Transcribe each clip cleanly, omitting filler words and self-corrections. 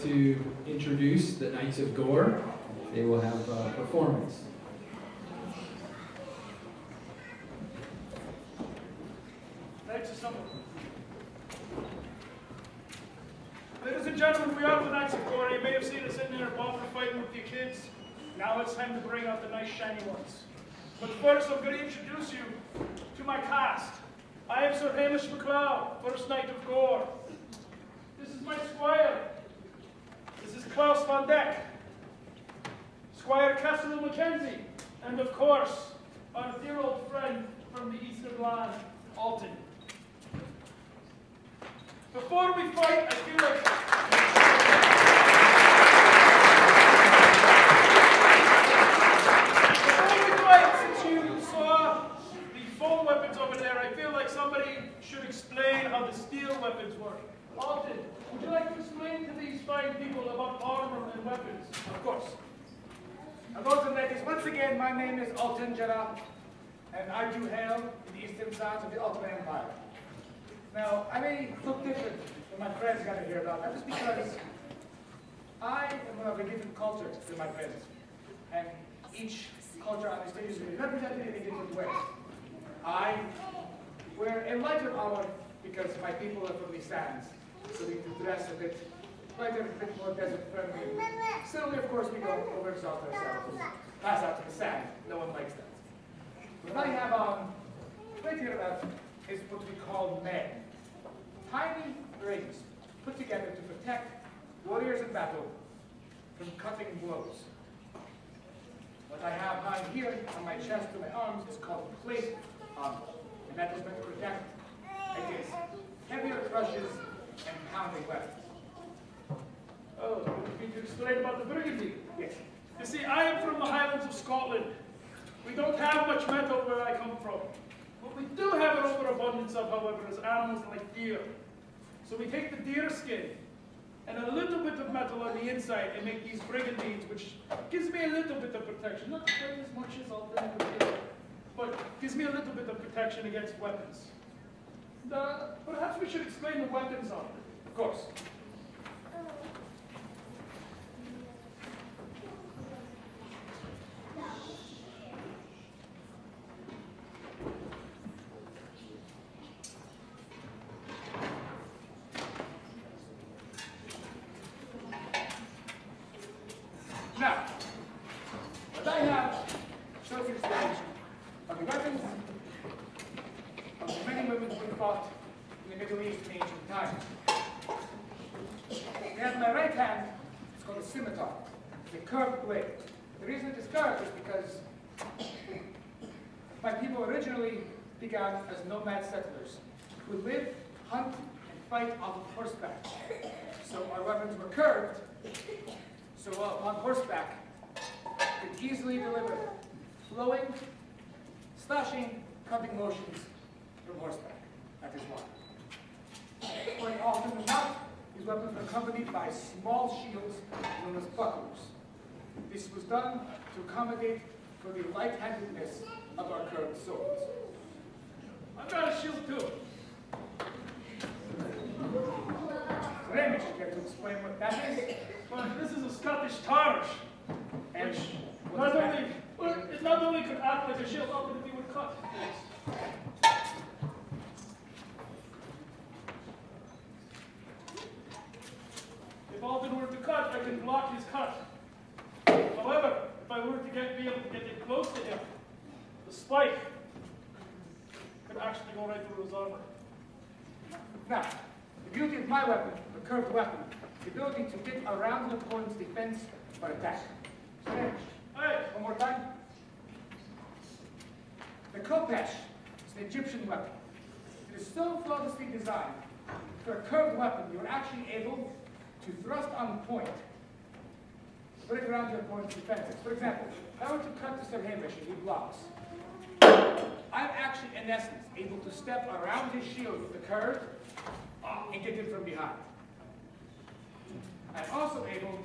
to introduce the Knights of Gore. They will have a performance. Knights of Summer. Ladies and gentlemen, we are the Knights of Gore. You may have seen us in there above fighting with your kids. Now it's time to bring out the nice shiny ones. But first, I'm going to introduce you to my cast. I am Sir Hamish MacLeod, First Knight of Gore. This is my squire. This is Klaus van Dijk. Squire Castle Mackenzie. And of course, our dear old friend from the eastern land, Alton. Before we fight, I feel like... Foam weapons over there, I feel like somebody should explain how the steel weapons work. Alton, would you like to explain to these fine people about armor and weapons? Of course. Lords and ladies, once again, my name is Alton Jara, and I do hail in the eastern sides of the Ottoman Empire. Now, I may look different than my friends gathered here about. That is because I am of a different culture than my friends, and each culture on the stage is represented in a different way. I wear a lighter armor because my people are from the sands, so we can dress a bit lighter, a bit more desert friendly. Certainly, of course, we don't overexalt ourselves and pass out to the sand. No one likes that. What I have on right here is what we call men. Tiny rings put together to protect warriors in battle from cutting blows. What I have on here on my chest and my arms is called plate armor, and that is meant to protect against heavier crushes and pounding weapons. Oh, you need to explain about the burgundy. Yes. You see, I am from the Highlands of Scotland. We don't have much metal where I come from. What we do have an overabundance of, however, is animals like deer. So we take the deer skin and a little bit of metal on the inside and make these brigandines, which gives me a little bit of protection. Not quite as much as all the but gives me a little bit of protection against weapons. Perhaps we should explain the weapons on it. Of course. Now, what I have shows you stage of the weapons of the many women who fought in the Middle East in ancient times. We have in my right hand, it's called a scimitar. It's a curved blade. The reason it is curved is because my people originally began as nomad settlers who lived, hunt, and fight on horseback. So our weapons were curved, so on horseback, could easily deliver flowing, slashing, cutting motions from horseback. That is why. Quite often enough, these weapons were accompanied by small shields known as bucklers. This was done to accommodate for the light-handedness of our curved swords. I've got a shield too. Hamish, you get to explain what that is? Well, this is a Scottish targe. And Which what does that it not only could act like a shield, but it would cut. If Alden were to cut, I can block his cut. However, if I were to be able to get it close to him, the spike could actually go right through his armor. Now, the beauty of my weapon, the curved weapon, the ability to get around an opponent's defense or attack. Hey! One more time. The KoG is an Egyptian weapon. It is so flawlessly designed. For a curved weapon, you are actually able to thrust on point, put it around your opponent's defenses. For example, if I were to cut to Sir Hamish and he blocks, I'm actually, in essence, able to step around his shield with the curve and get him from behind. I'm also able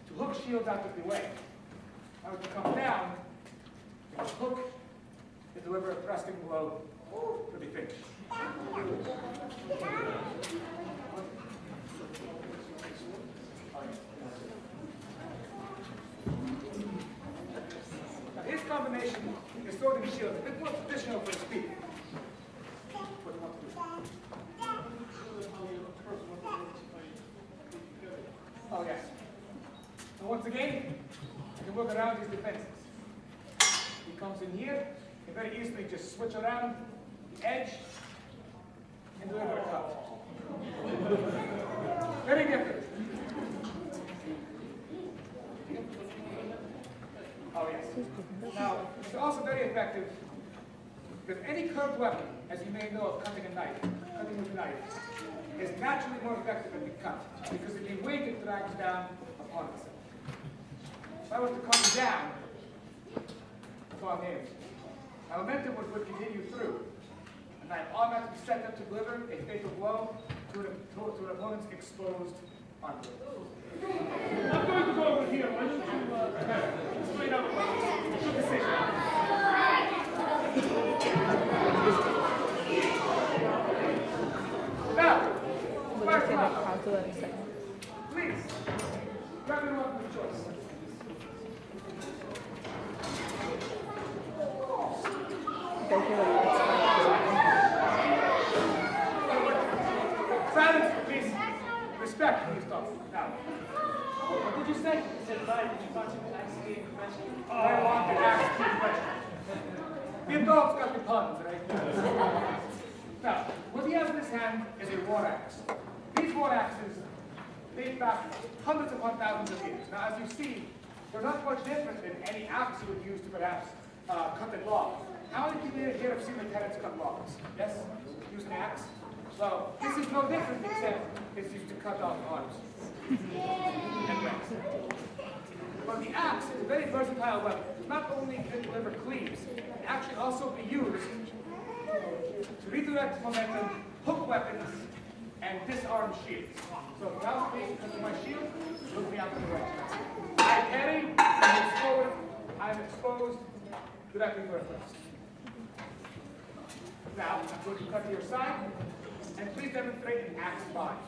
to hook shields out of the way. If I were to come down, I would hook and deliver a thrusting blow to the finish. formation is sword and shield. It's a bit more traditional for the speed. What do you want to do? Oh, yes. So once again, you can work around his defenses. He comes in here, you can very easily just switch around the edge and deliver a cut. Very different. Oh, yes. Now, it's also very effective because any curved weapon, as you may know of cutting a knife, cutting with a knife, is naturally more effective when you cut because the weight it drags down upon itself. If I was to come down upon him, my momentum would continue through, and I'm automatically set up to deliver a fatal blow to an opponent's exposed arm. I'm going to go over here. Why don't you explain out what your decision? Now, We're just gonna pause it in a second. please, grab your weapon of choice. They feel like Silence, please. Respect, please, stop. Now, what did you say? I said, "Bye, did you want to ask me a question?" I want to ask you a question. The adults got the puns, right? Now, what he has in his hand is a war axe. These war axes date back hundreds upon thousands of years. Now, as you see, they're not much different than any axe you would use to perhaps cut a log. How many people here have seen lieutenants cut logs? Yes? Use an axe? Well, this is no different except it's used to cut off arms and legs. But the axe is a very versatile weapon. Not only can it deliver cleaves, it can actually also be used to redirect momentum, hook weapons, and disarm shields. So if I was facing to my shield, look me out to the right. I parry, I move forward, I'm exposed directly for a thrust. Now, I'm going to cut to your side, and please demonstrate an axe bind.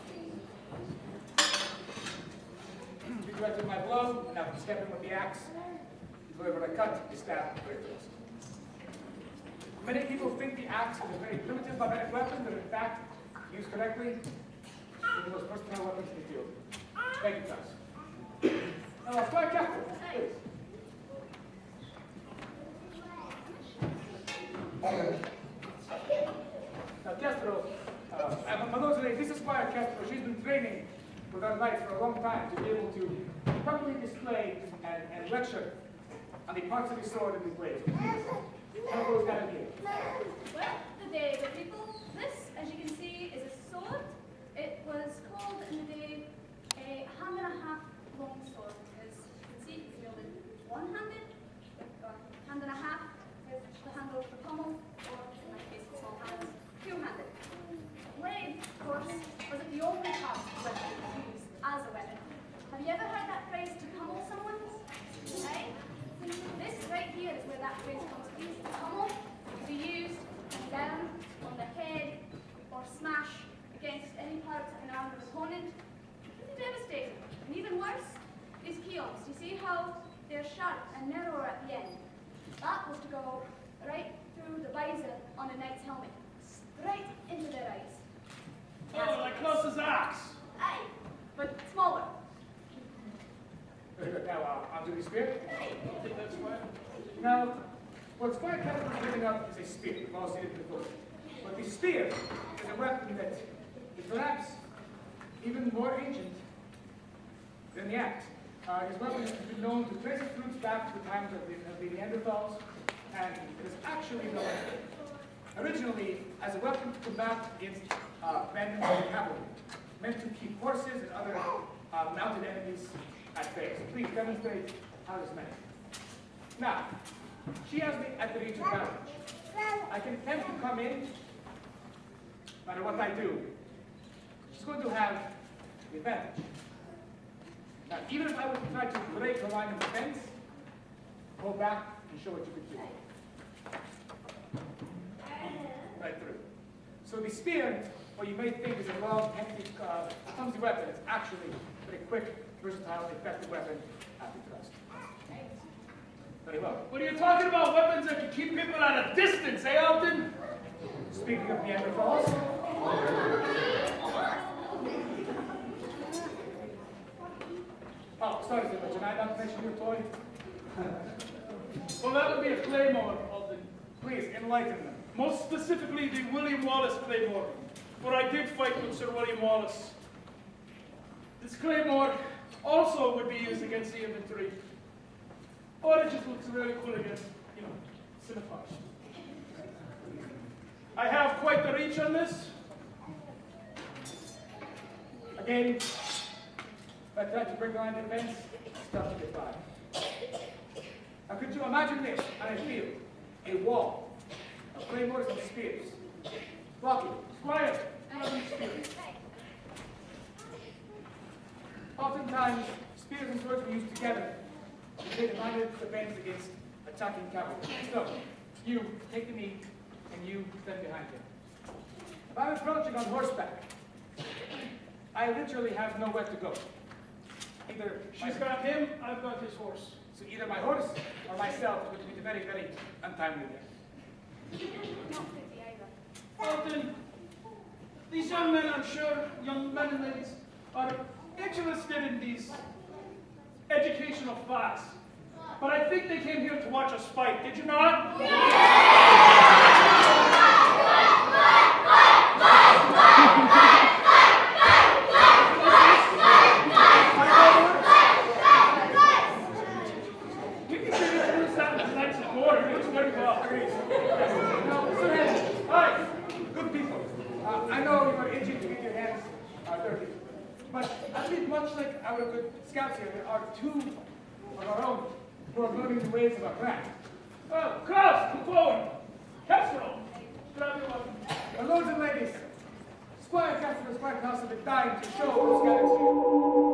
You directed my blow, and now step in with the axe. You deliver a cut, you stab, very close. Many people think the axe is a very primitive barbaric weapon, but in fact, used correctly, it's the most versatile weapon in the field. Thank you, guys. Now, let's go ahead, Captain, please. Now, Castro, this is Squire Castro. She's been training with our knights for a long time to be able to properly display and lecture on the parts of the sword and the blades. Please, how goes that in here? Well, the day, good people. This, as you can see, is a sword. It was called in the day a hand and a half long sword, because you can see it's wielded one-handed, or hand and a half with the handle of the pommel, or in my case, small hands, two-handed. Blade, of course, wasn't the only part of the weapon that was used as a weapon. Have you ever heard that phrase, to pummel someone? Right? This right here is where that phrase comes from. To pummel, to be used down on the head or smash against any part of an armed opponent. It's devastating. And even worse, these keels. You see how they're sharp and narrower at the end? That was to go right through the visor on a knight's helmet, straight into their eyes. Oh, like close as axe. Aye, but smaller. Very good. Now, onto the spear. Aye. I think that's why. Now, what Squire Castro is giving up is a spear. We've all seen it before. But the spear is a weapon that is perhaps even more ancient than the axe. His weapon has been known to trace its roots back to the times of the Neanderthals, and it is actually known originally as a weapon to combat against men and cavalry, meant to keep horses and other mounted enemies at bay. So please demonstrate how this is meant. Now, she has me at the reach advantage. I can attempt to come in, no matter what I do. She's going to have the advantage. Now, even if I were to try to break the line of defense, go back and show what you could do. Right through. So the spear, what you may think is a long, hefty, clumsy weapon, it's actually a very quick, versatile, effective weapon at the thrust. Very well. What are you talking about? Weapons that can keep people at a distance, eh, Alton? Speaking of Neanderthals, oh, sorry, sir, but can I not mention your toy? Well, that would be a claymore, Alton. Please, enlighten them. Most specifically, the William Wallace claymore. For I did fight with Sir William Wallace. This claymore also would be used against the infantry. Or it just looks really cool against, you know, camouflage. I have quite the reach on this. Again, if I try to break line defense, it's tough to get by. Now could you imagine this on a field? A wall of claymores and spears. Blocking. Squire, one of these spears. Oftentimes, spears and swords were used together to create a line of defense against attacking cavalry. So, you take the meat, and you stand behind him. If I'm approaching on horseback, I literally have nowhere to go. Either She's got him, I've got his horse. so either my horse or myself would be very, very untimely there. Not pretty either. Alton, these young men, I'm sure, young men and ladies, are interested in these educational fads. But I think they came here to watch us fight, did you not? We can introduce that in tonight's order. It's very well. No, Sir Henry, hi, good people. I know you are itching to get your hands dirty, but I think much like our good scouts here, there are two of our own who are learning the ways of our craft. Oh, Klaus, come forward. Casserole, grab your weapon. Lords and ladies, Squire Castle and Squire Klaus have been dying to show the scouts here